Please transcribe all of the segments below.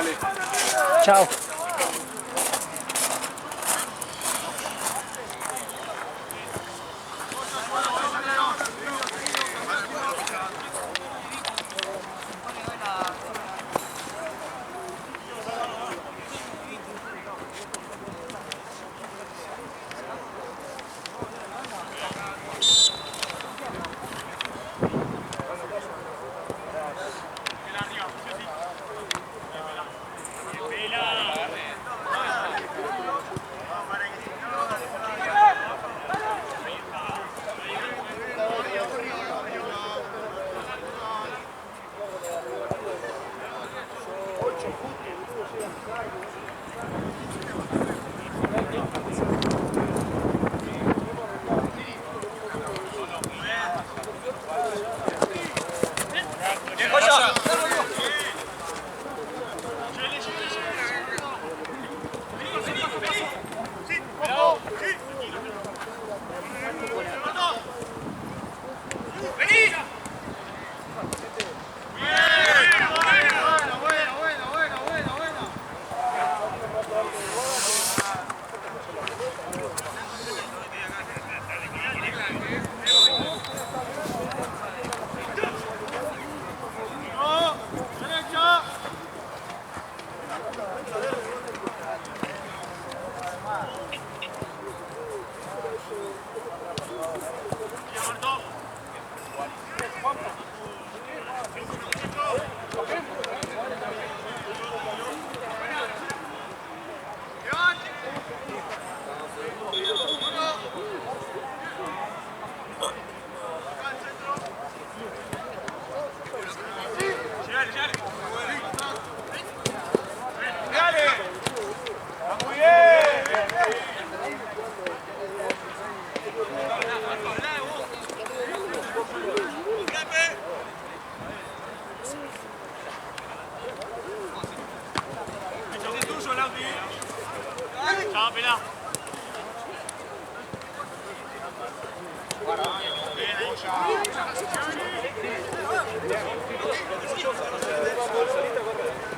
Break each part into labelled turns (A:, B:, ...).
A: Vale.
B: Chao.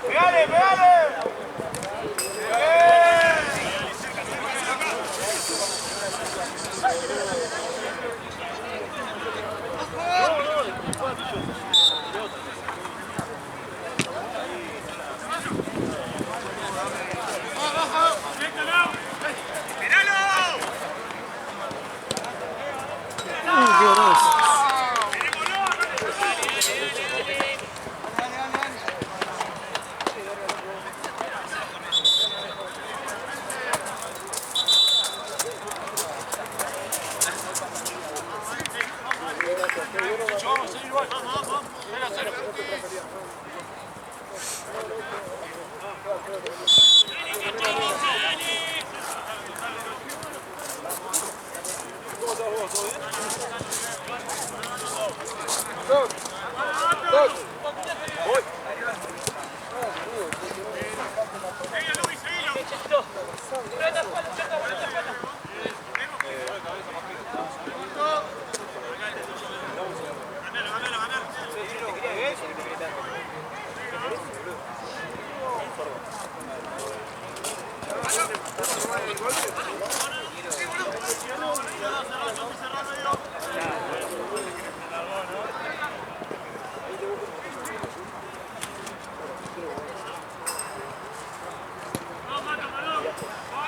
C: ¡Pegale, pegale!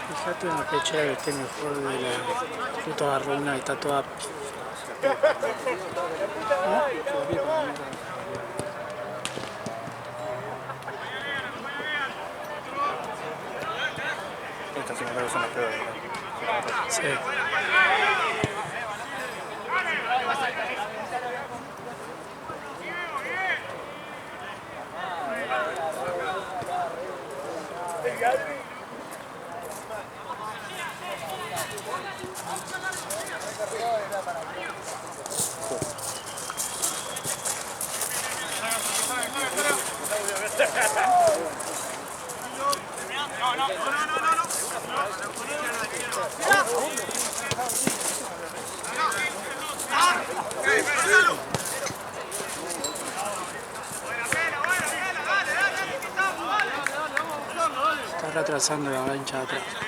B: Fíjate en la pechera que está mejor de la puta arruina y está toda.
A: Estas similares son las peores.
B: Sí.
C: No.
B: siempre atrasando la avalancha de atrás.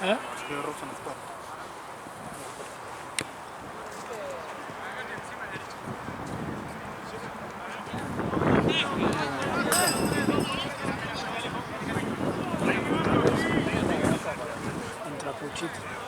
B: ¿Eh? Contra Puchito.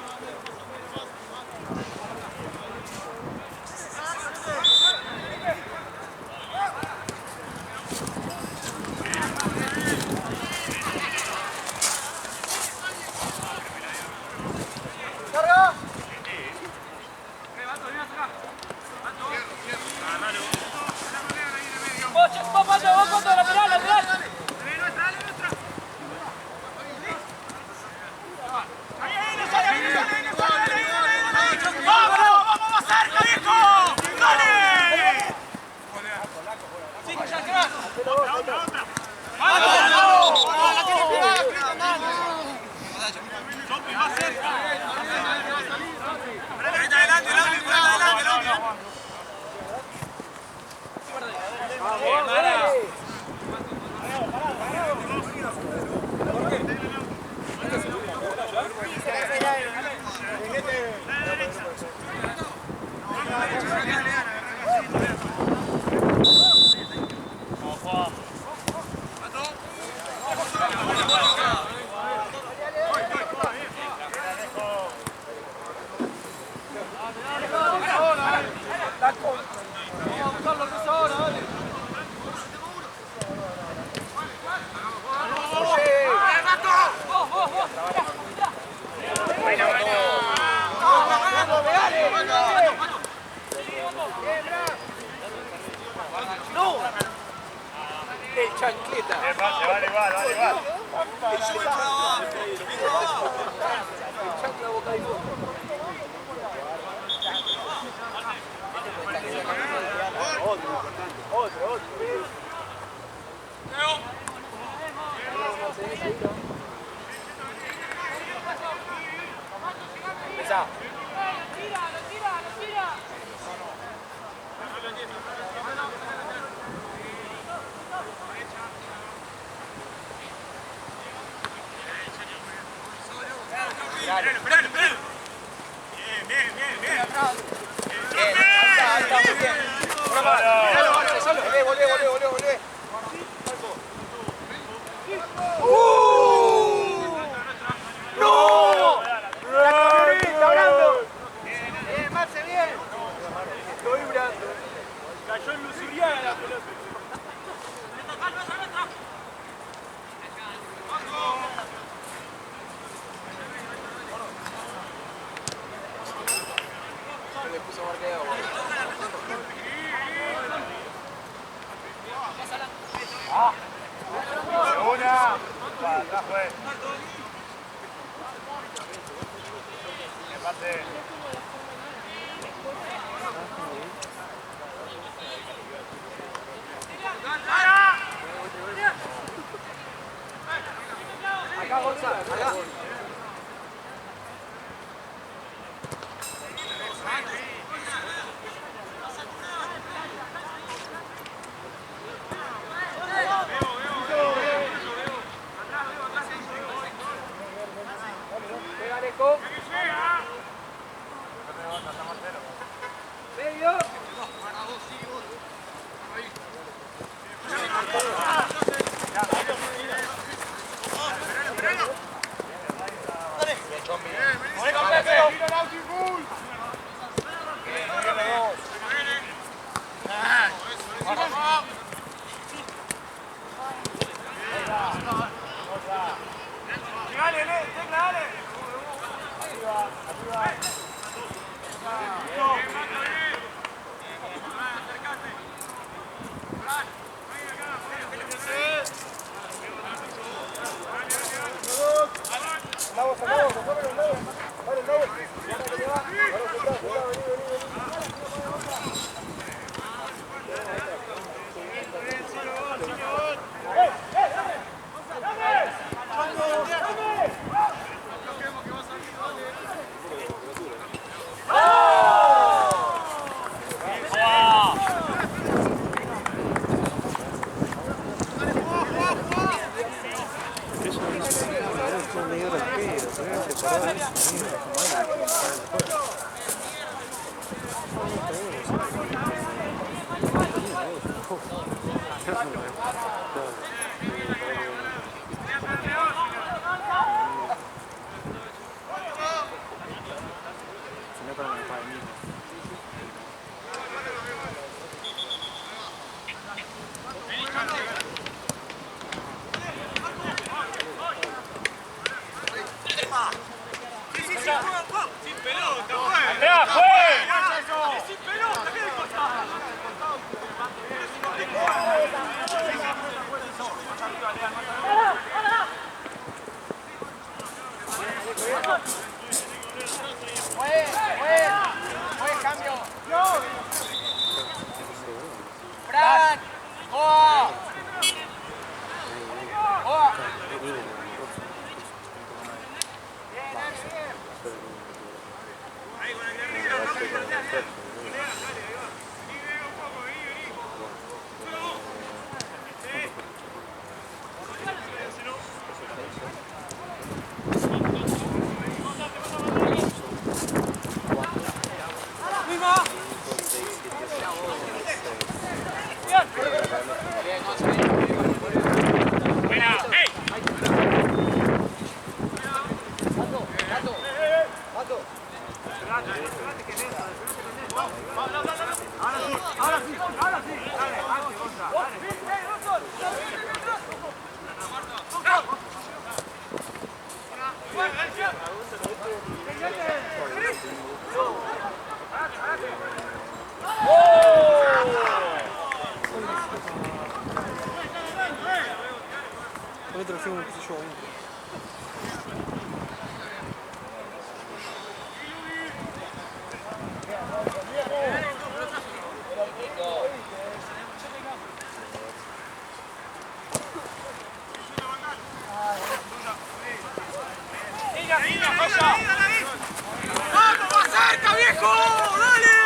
A: Se nota la mitad de mí.
C: ¡Andrea, juega! ¡Sin pelota! ¿Qué le pasa?
D: Buen cambio. Fran, ¡Joa! ¡Joa!
B: Otro film que se yo.
C: ¡Vamos, más cerca, viejo! ¡Dale!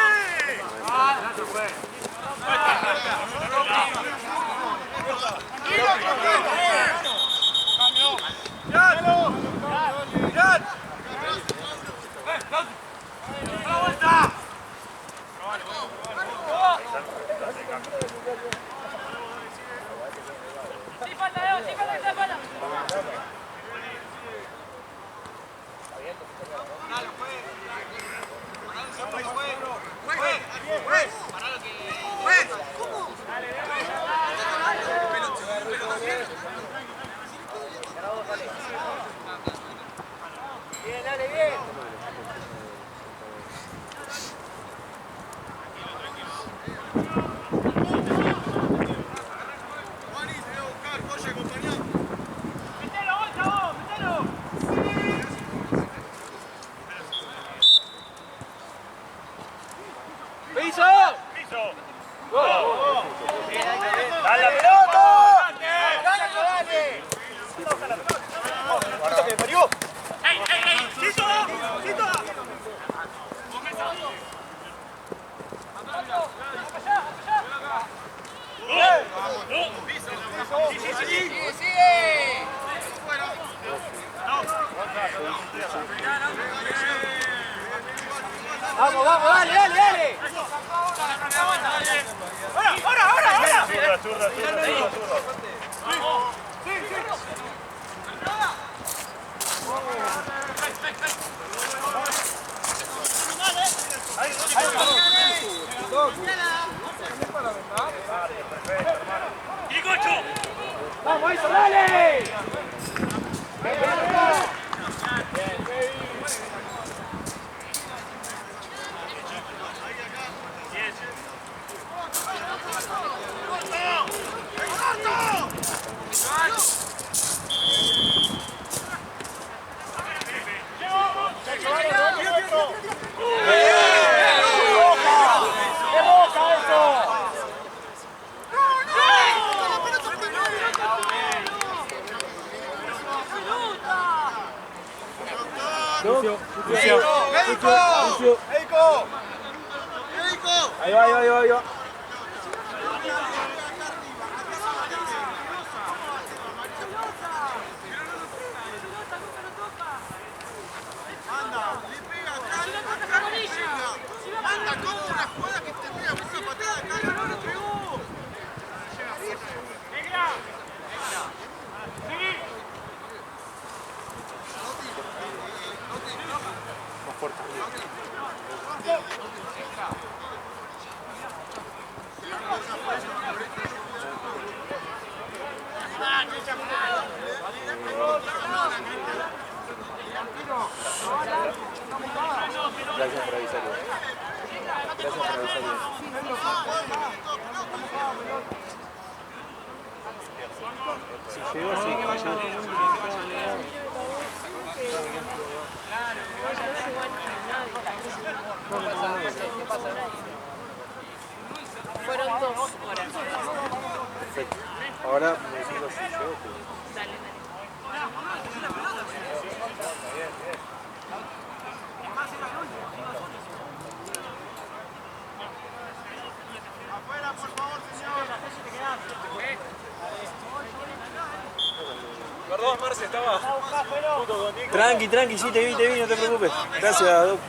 D: Bien, dale, bien.
C: ¡Piso! ¡Dale la pelota!
D: ¡Dale!
C: ¡Guarda que me parió! ¡Ey! ¡Quito!
D: ¡Sigue, sigue! ¡Vamos, dale!
C: ¡Ahora!
A: Churra.
D: ¡Vamos, eso, dale!
B: Ahí va.
C: ¡Anda como una jugada que tendría una patada acá! ¡No lo pegó!
A: Si llegó, sí, que vaya.
C: Fueron 2 horas.
A: Perfecto. Ahora me decís si llegó.
C: Dale, dale.
D: Afuera, por favor, señor.
A: Perdón, Marce, estaba.
B: Tranqui, tranqui, sí, te vi, no te preocupes. Gracias, Doc.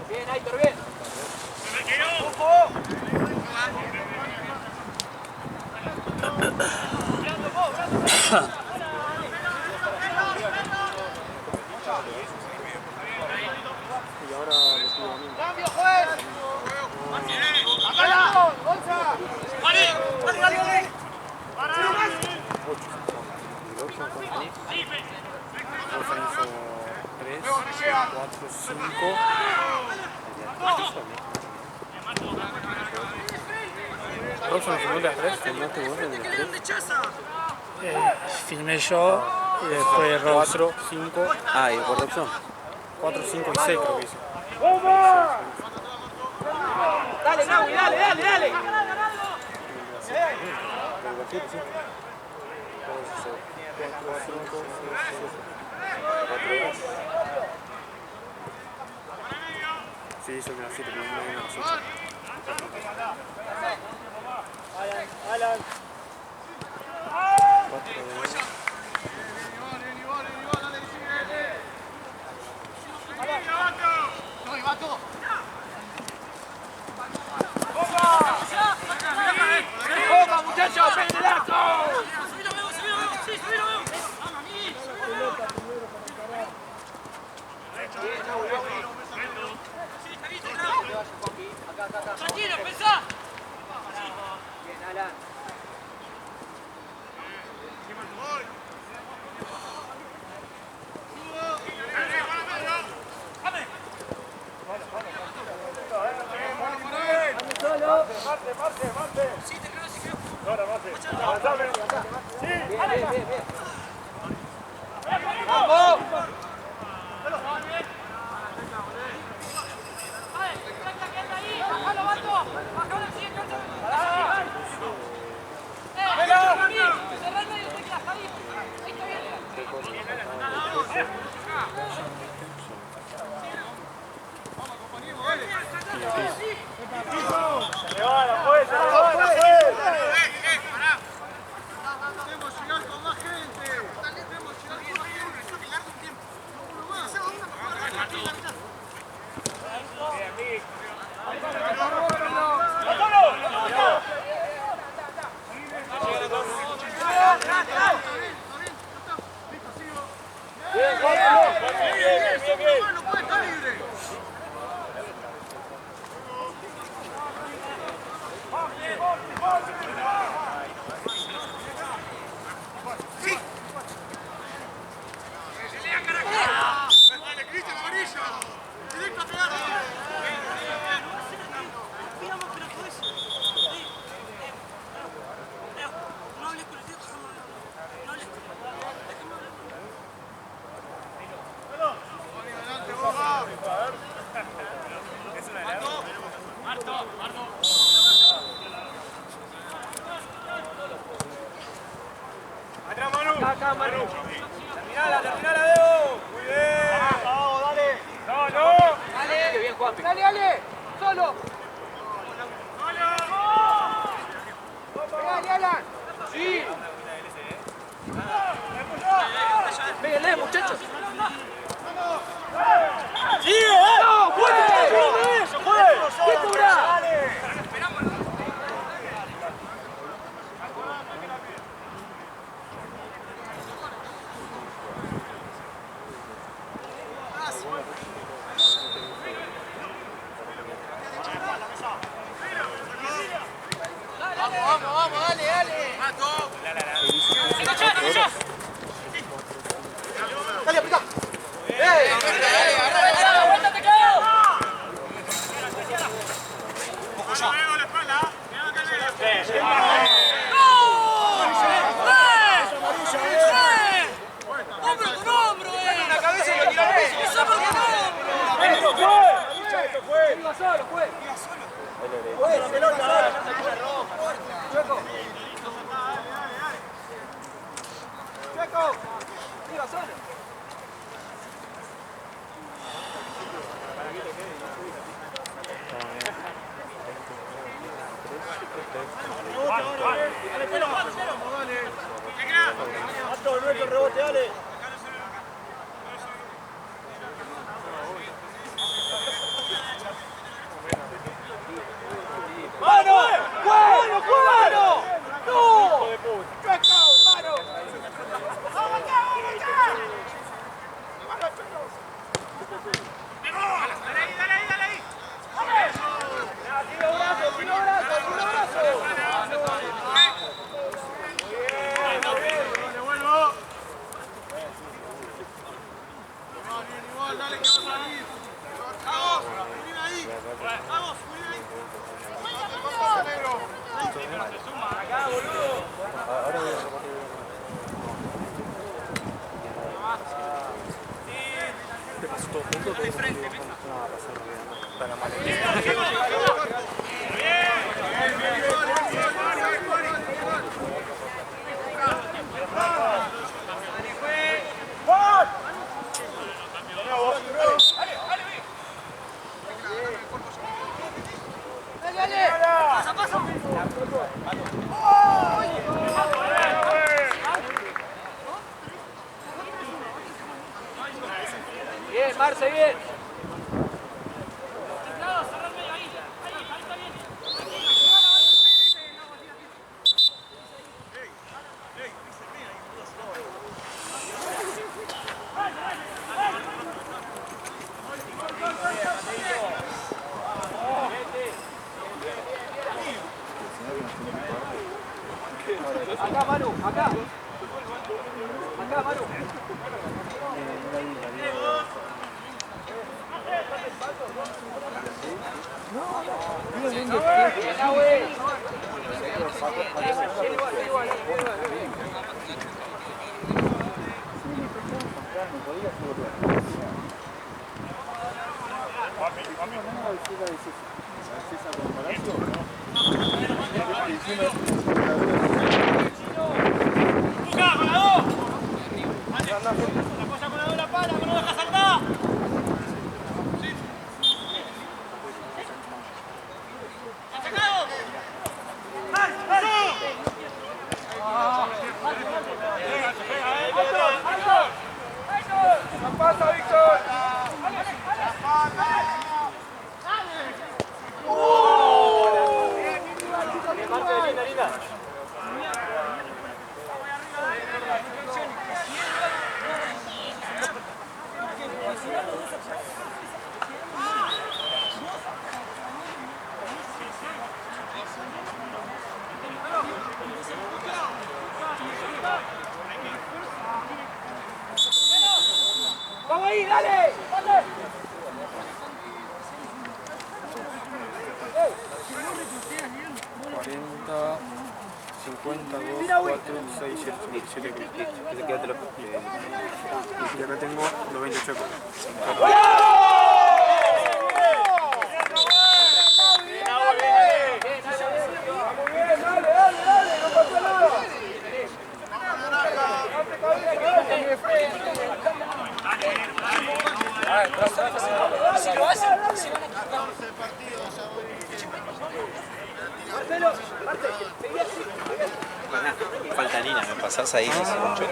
D: Bien, Aitor, bien.
A: Y ahora le pido a mí.
D: ¡Cambio, juez! ¡Acá! ¡Gonza! ¡Dale!
A: 8. ¿Y el 8 cuánto? Rafa hizo 3, 4, 5.
B: Rosa no filmó las 3.
A: ¿Filmaste vos en el 3?
B: Filmé yo y después Ross.
A: 4, 5. Ah, y por opción.
B: 4, 5 y 6 creo que hice.
D: Dale, Naui, dale, dale, dale.
A: Pero la 7, sí. 4, 5, 6, 7. 4 Sí, hizo que las 7, pero no viene a las 8.
D: Alan. 4 ¡Opa, muchachos! ¡Ven el arco!
C: Tranquilo, pensá.
D: Bien, Alan. ¡Vamos! acá, Manu.
C: Terminala, Debo. Muy bien. Vamos, dale. No.
D: Dale. Qué bien, Juanpi. Dale. Solo. Dale, Alan. Sí. Péguenle, muchachos.
C: ¡Sigue!
D: ¡No! ¡Fuerte! ¡Qué dura! Vamos, dale. Dale, apretá. Bien, Marce, bien. Acá, Manu, acá. Acá, Manu. ¡Vamos ahí, dale! ¡Dale!
A: 40, 52, 4, 6, 7, 7. Y acá tengo los 28 ecos.
D: ¡Dale! ¡No pasa nada! Si lo hacen, se van a equivocar. Marcelo, Marte, seguí así.
A: Falta Nina, me pasás ahí, me hizo mucho.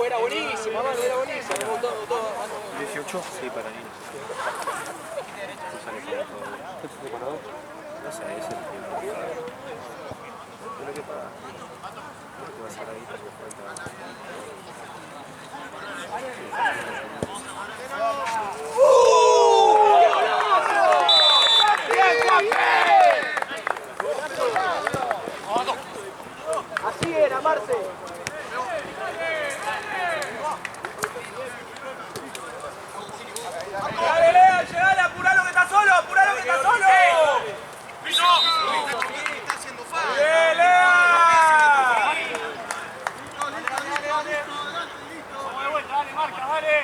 D: Era buenísimo, mano, era buenísimo. Me gustó,
A: 18, sí, para Nina. ¿Qué te preparado? No sé, es el tiempo. Creo que para. Te vas a ir ahí porque falta.
D: Así era, Marce. Dale, Lea, llegale, apuralo que está solo, apuralo que está solo.
C: Está haciendo falta.
D: ¡Bien, Lea!
C: Vamos de vuelta, dale, marca, dale.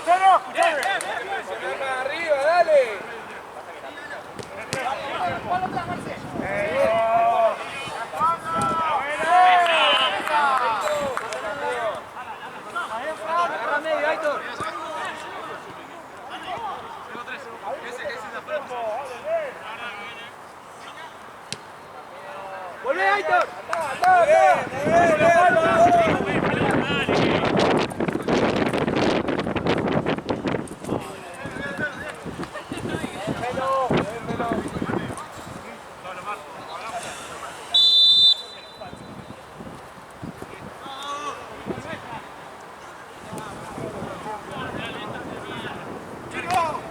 C: Solo, escuchame.
D: Arriba, dale. Agarra medio, Aitor. Volvé, Aitor.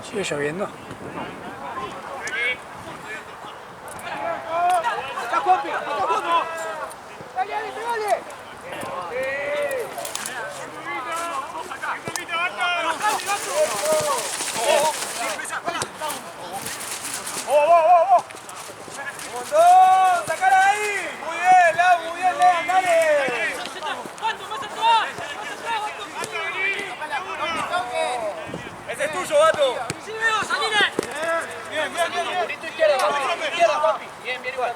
B: ¿Sigue lloviendo?
D: ¡Está Juanpi! ¡Dale, dale, pegale! ¡Un montón! ¡Sacala ahí! Muy bien, Lau, muy bien, Lea, dale. ¡Ese es tuyo, Gato! Bien, bien, bien. Grito izquierda, Juanpi. Bien, bien igual.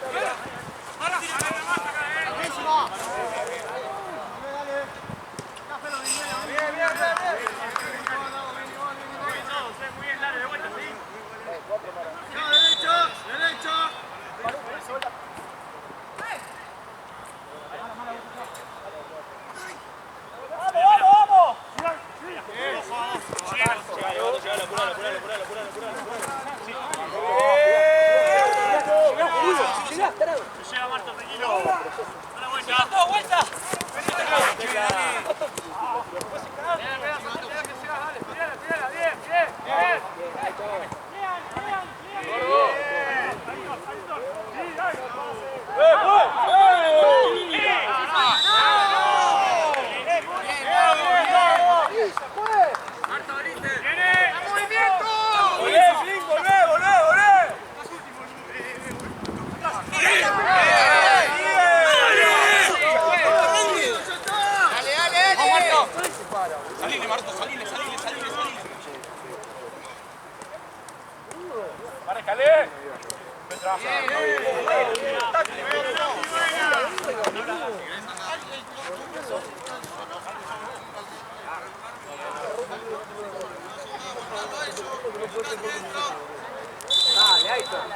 D: Dale, Aitor.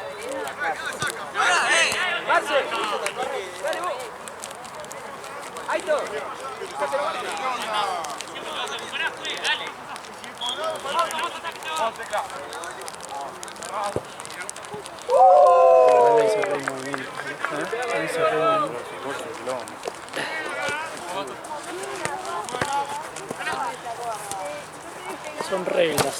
D: Marce. Dale vos. Aitor.
B: Ahí se ve el movimiento. Ahí se ve el movimiento. Son reglas.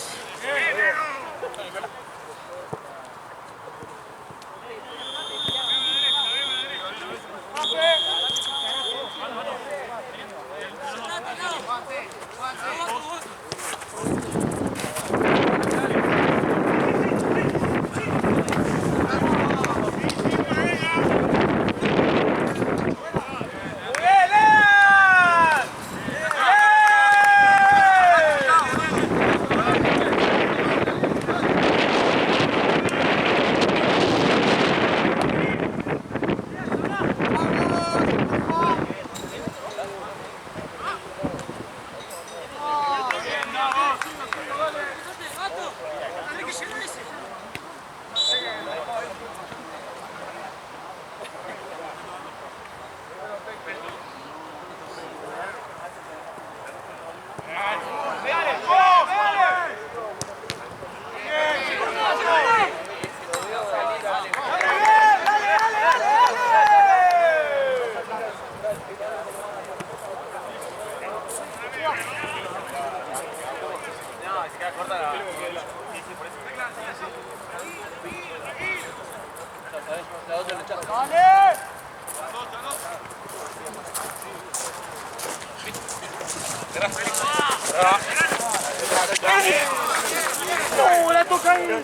B: ¡No, la toca ahí! ¡La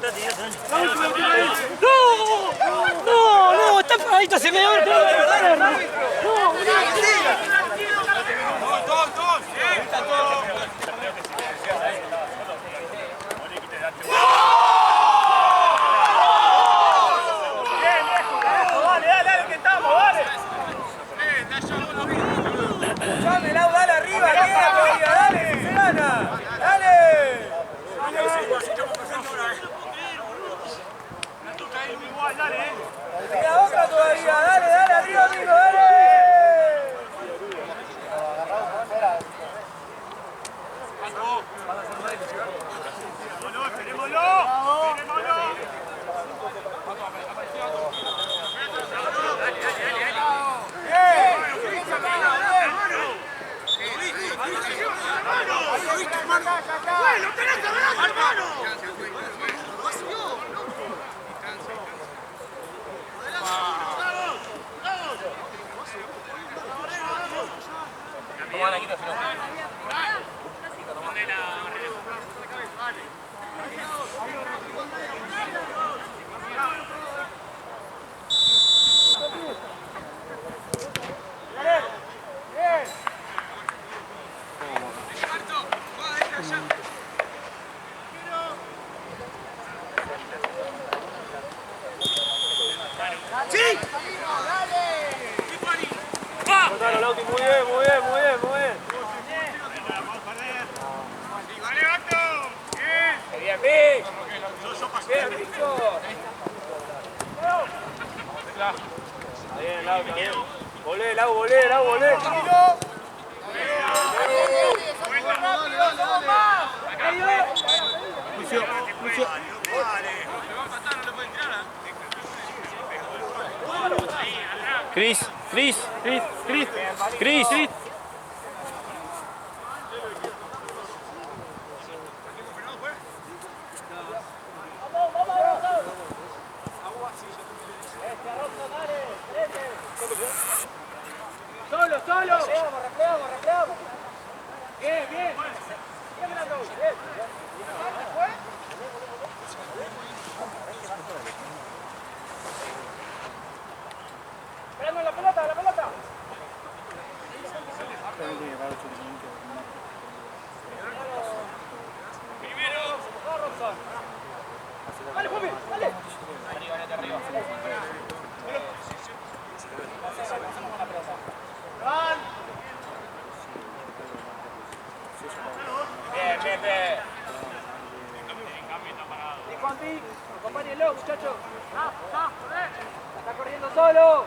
B: última la tira ahí! ¡No! ¡No, no! ¡Está paradito! ¡Se me abre! ¡No!
C: Dale, que estamos, dale.
D: Dame, Lau, dale arriba, queda todavía, dale, se gana. Dale. Queda otra todavía, dale, dale, arriba, amigo, dale.
B: Cris.
D: Solo. Replegamos. Bien. Bien, Brando. Bien. Esperando la pelota. Primero. Robson. Dale, Juanpi, dale. Arriba. Bien. Y Juanpi, acompáñenlo, muchachos. Está corriendo solo.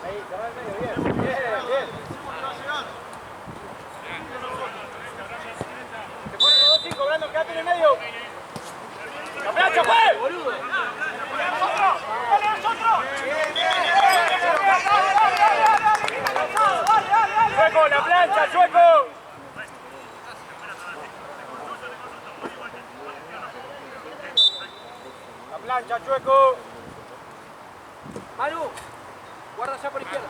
D: Ahí, se va al medio, bien. Se ponen los 2-5, Brando, quédate en el medio. ¡La plancha, fue! ¡Boludo! ¡Chueco, la plancha, Chueco! La plancha, Chueco. Manu, guarda allá por izquierda.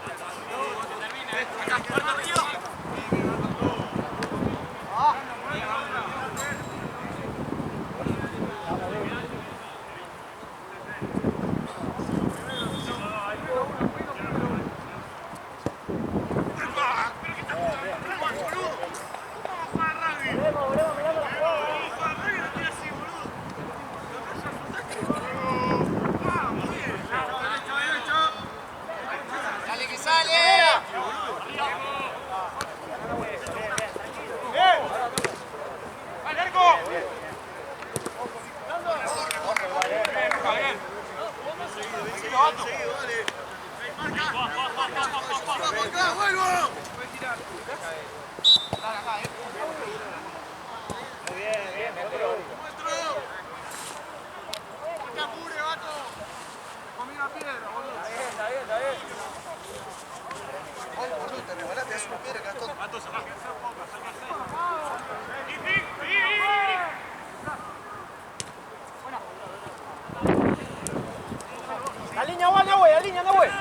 D: La línea va, güey,
B: línea, Nahuel.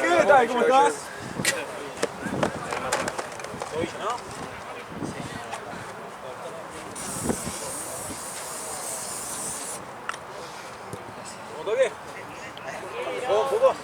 D: ¿Qué tal? ¿Cómo estás? ¿Cómo toque? ¿Fútbol?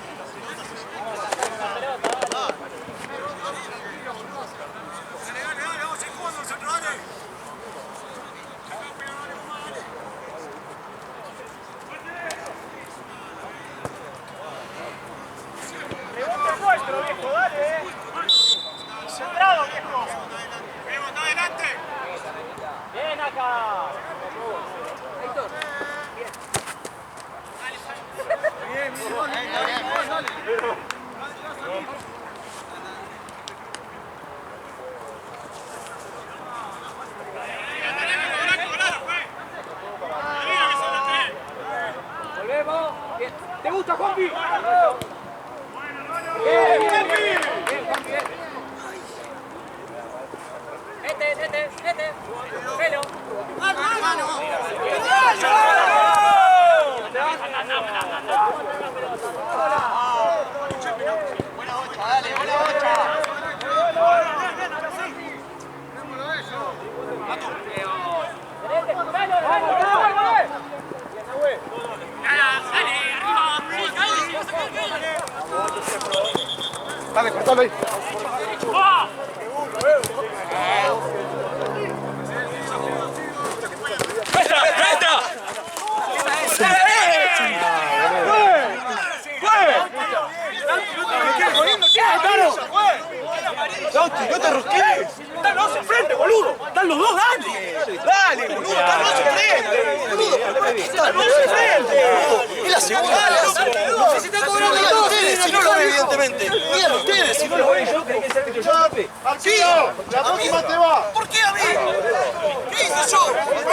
B: ¿Te gusta, Juanpi? Bien, Juanpi. Pelo.
D: Dale, cortalo ahí.
B: Sauti, no te rosquees. Están los dos enfrente, boludo. Están los dos, dale. Dale, boludo. Están los dos enfrente. Boludo, están los dos enfrente. Es la segunda. No sé si están cobrando los dos. Si no lo ven, evidentemente. Miren ustedes, si no lo ven, yo creí que ser que yo tape.
D: Marquillo, la próxima te va.
B: ¿Por qué a mí? ¿Qué hice yo?
D: La corta,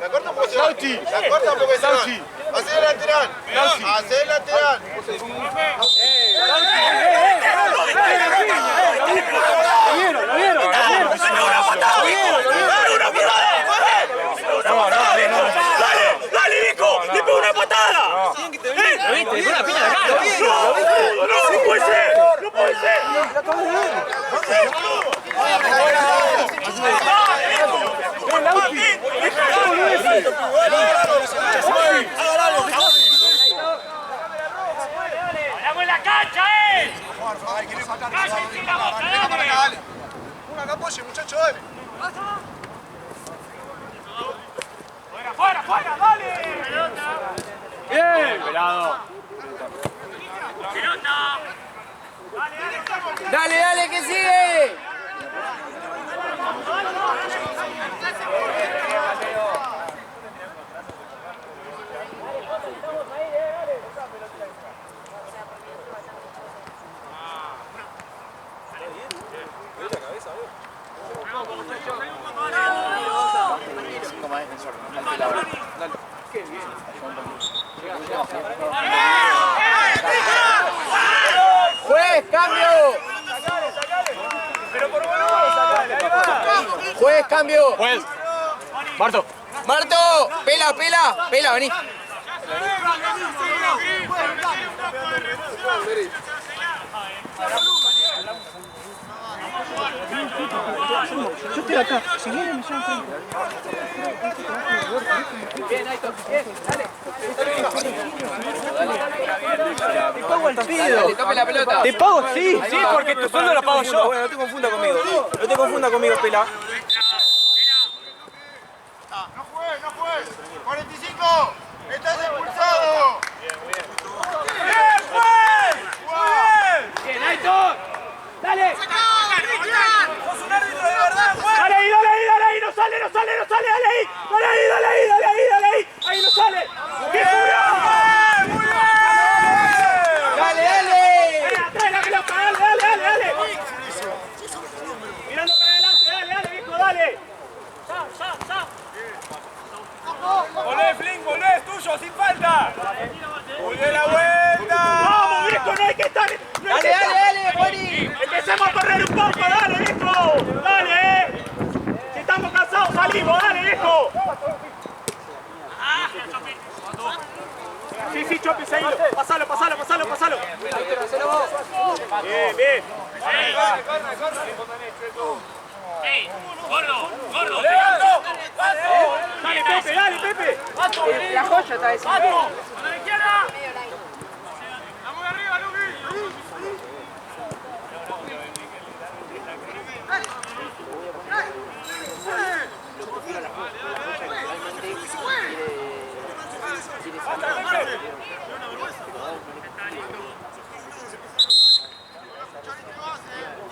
D: la corta porque se va. La corta porque se va. Hacé el lateral. Hacé el lateral. ¿Lo vieron?
B: ¡Dale, Nico! ¡Le pego una patada! ¿Lo viste? Le pego una piña en la cara. ¡No puede ser! ¡No puede ser! ¡Ganamos en la cancha, eh!
D: Una acá apoye, muchacho, dale.
B: ¡Fuera, dale! ¡Bien! ¡Pelado! ¡Pelota! ¡Dale!
E: Dale, dale, que sigue. Juez, cambio. Juez, cambio.
B: Juez. Marto.
E: Marto, pela, pela, pela, vení.
B: Yo estoy acá. Si vienen me llaman.
E: Bien, Aito, bien, dale.
B: Te pago el pido.
E: Te tope la pelota.
B: Te pago, sí, sí, porque tu sueldo lo pago yo. Bueno, no te confunda conmigo. No te confunda conmigo, pela.
D: No juegues. 45. Estás expulsado.
C: Bien, Aitor. Dale. Sos un árbitro de verdad, Juan. Dale ahí, no sale, dale ahí. Dale ahí. Ahí no sale. ¡Bien, muy bien!
E: Dale.
C: Atrás la pelota, dale. Mirando para adelante, dale, viejo, dale. Volvé, Flink, volvé, es tuyo, sin falta. Volvé la vuelta. Vamos, viejo, no hay que estar.
E: Dale, Juani.
C: Empecemos a correr un poco, dale, viejo. Dale. Si estamos cansados, salimos, dale, viejo. Sí, Chopi, seguilo. Pasalo. Bien.
F: ¡Ey! ¡Gordo!
C: Dale, Pepe.
E: La joya está ese.
F: ¡A la izquierda! ¡Vamos arriba, Luqui!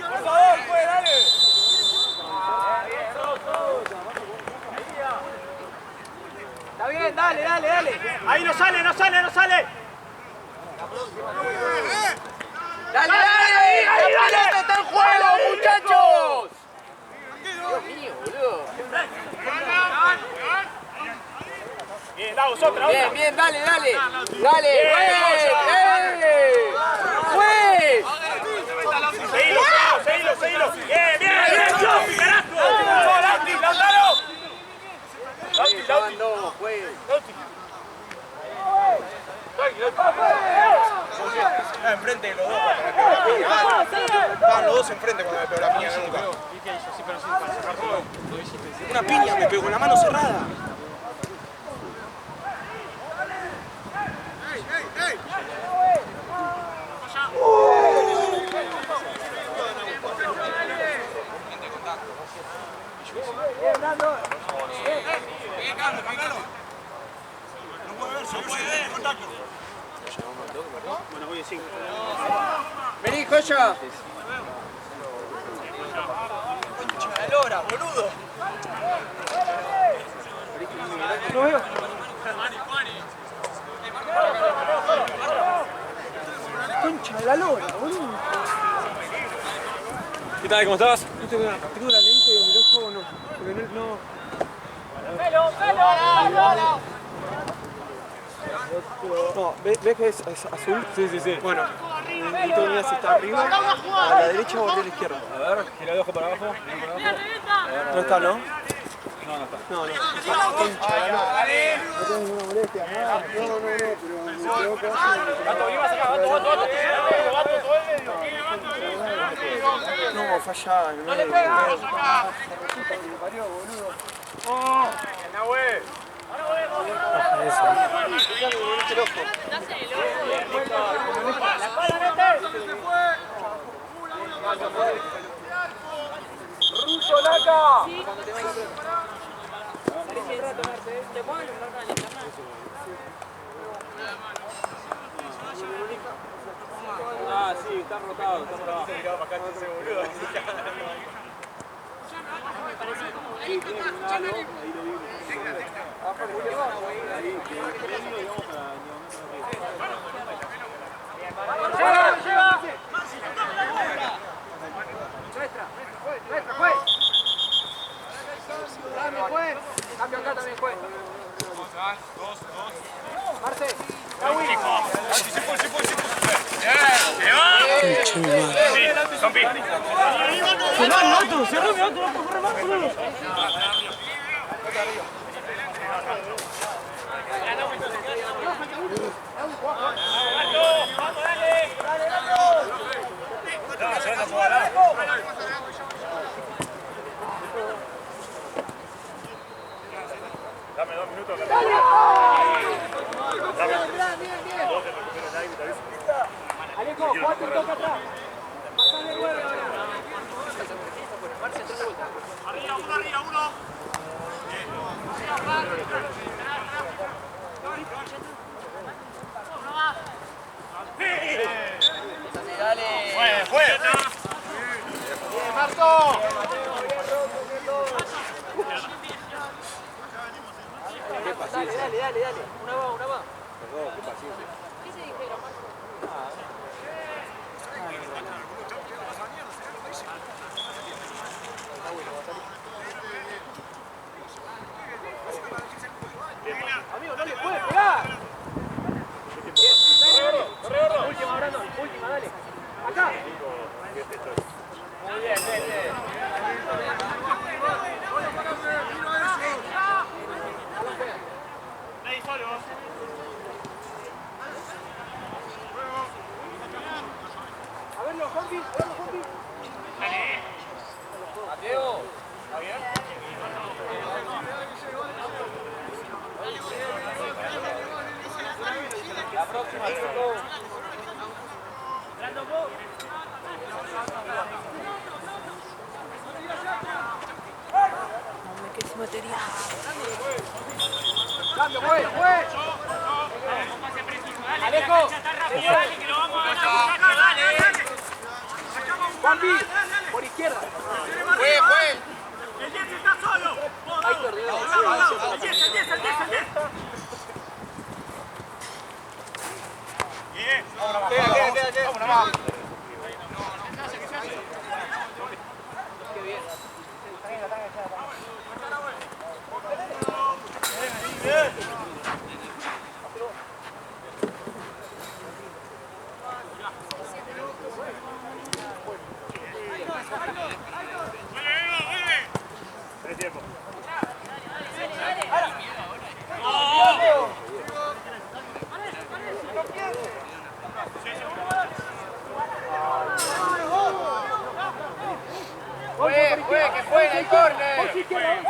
C: Por favor, pues, dale.
E: Está bien, dale.
C: Ahí no sale.
E: Dale.
C: Ahí,
E: La
C: dale.
E: pelota está en juego, muchachos. Dios mío, boludo.
C: Bien, Davos, otra.
E: Bien, dale. Dale, juez.
C: Seguilo. Bien, Chopi, carajo. Lauti, Lautaro. Lauti.
E: No, juez.
B: Enfrente de los dos. Estaban los dos enfrente cuando me pegó la piña nunca. Una piña me pegó con la mano cerrada.
E: Vení, joya.
B: Concha de lora, boludo.
C: No veo. Concha de la lora, boludo.
B: ¿Qué tal? ¿Cómo estás?
C: Tengo la lente en el ojo o no. Porque no. No, ¿ves que es azul?
B: Sí.
C: Bueno, necesito venir si está arriba, a la derecha o a la izquierda.
B: A ver, gira el ojo para abajo.
C: No está, ¿no?
B: No está.
C: No. Concha de la lora. No tengo ninguna molestia, no, pero me quedo No, falla, no le pegas. ¡Ruso, Naka! Ah, sí.
E: Cambio acá también, juez. Marce,
F: Dame 2 minutos.
E: Alejo, cuatro toca atrás. Pasale nueve ahora.
F: Arriba, uno.
E: Dale.
F: Fue.
E: Bien, Marto. Dale. Una va.
A: Perdón, qué paciencia.
E: ¿Qué se dijeron, Marto? Amigo, no le puede pegar. Última, Brandon. Última, dale. Acá. Muy bien.
F: Nadie solo.
E: A verlo, Juanpi. Mateo. La próxima, Turco.
G: Que es material.
E: Cambio, juez. Alejo.
F: Dale, que lo vamos a ganar. Dale.
E: Juanpi, por izquierda.
F: Fue. El 10 está solo.
E: Ahí perdió.
F: El 10. Bien.
E: Queda. Vámonos. Qué bien.
F: Tiempo.
E: Que juega el córner. Bien.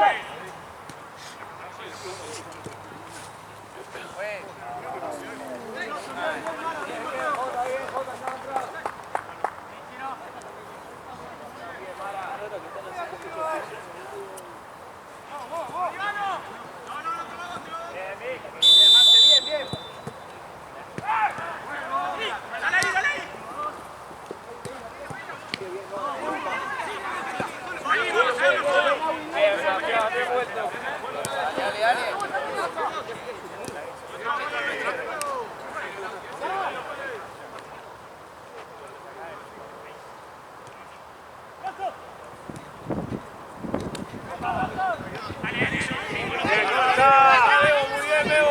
E: Dale.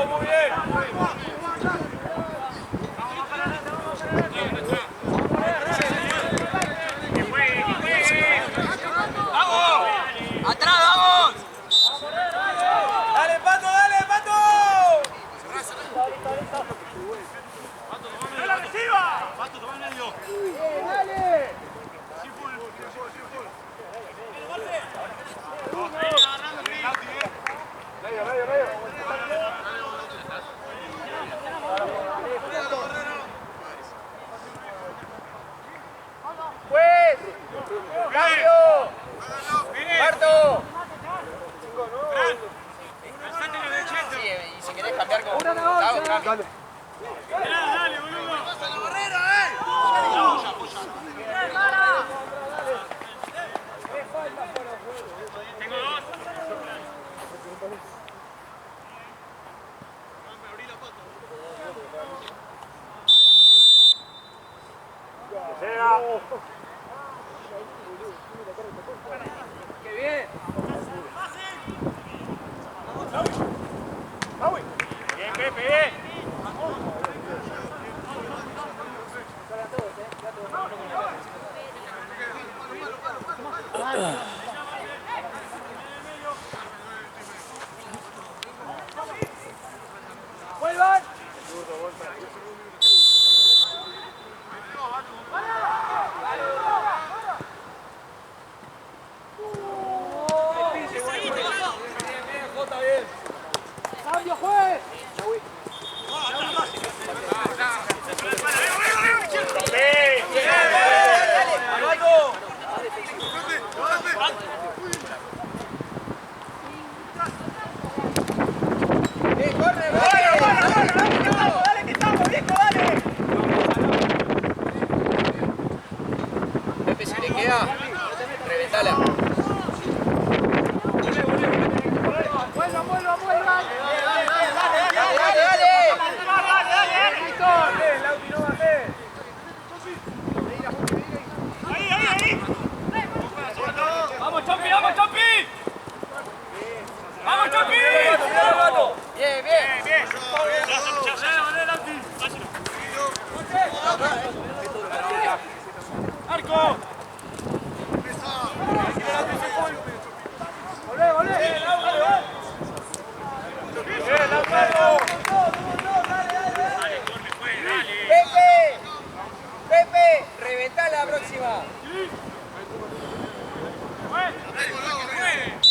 F: Muy bien.
E: ¡Atrás, vamos!
B: ¡Dale, Pato!
F: ¡No la reciba! Pato, toma el medio.
E: ¡Dale! ¡Pues! ¡Cambio! ¡Marto! Sí, y si querés cambiar con Gustavo, cambio.
F: Dale, boludo. ¡Pasa la barrera, Llega.
E: ¡Qué bien!
F: Bien, Pepe, bien.
E: ¡Vuelvan! ¡Cambio, juez!
G: Pepe, si le queda, reventala.
E: ¡Vuelvan, vuelvan, vuelvan!
F: ¡Vamos, Champi, vamos, Champi! ¡Vamos, Champi!
E: Bien, bien.
F: Bien. ¡Arco!
E: ¡Volvé, volvé!
F: ¡Bien, Lautaro!
E: ¡Pepe! ¡Pepe! ¡Reventá la próxima!
F: ¡Juez!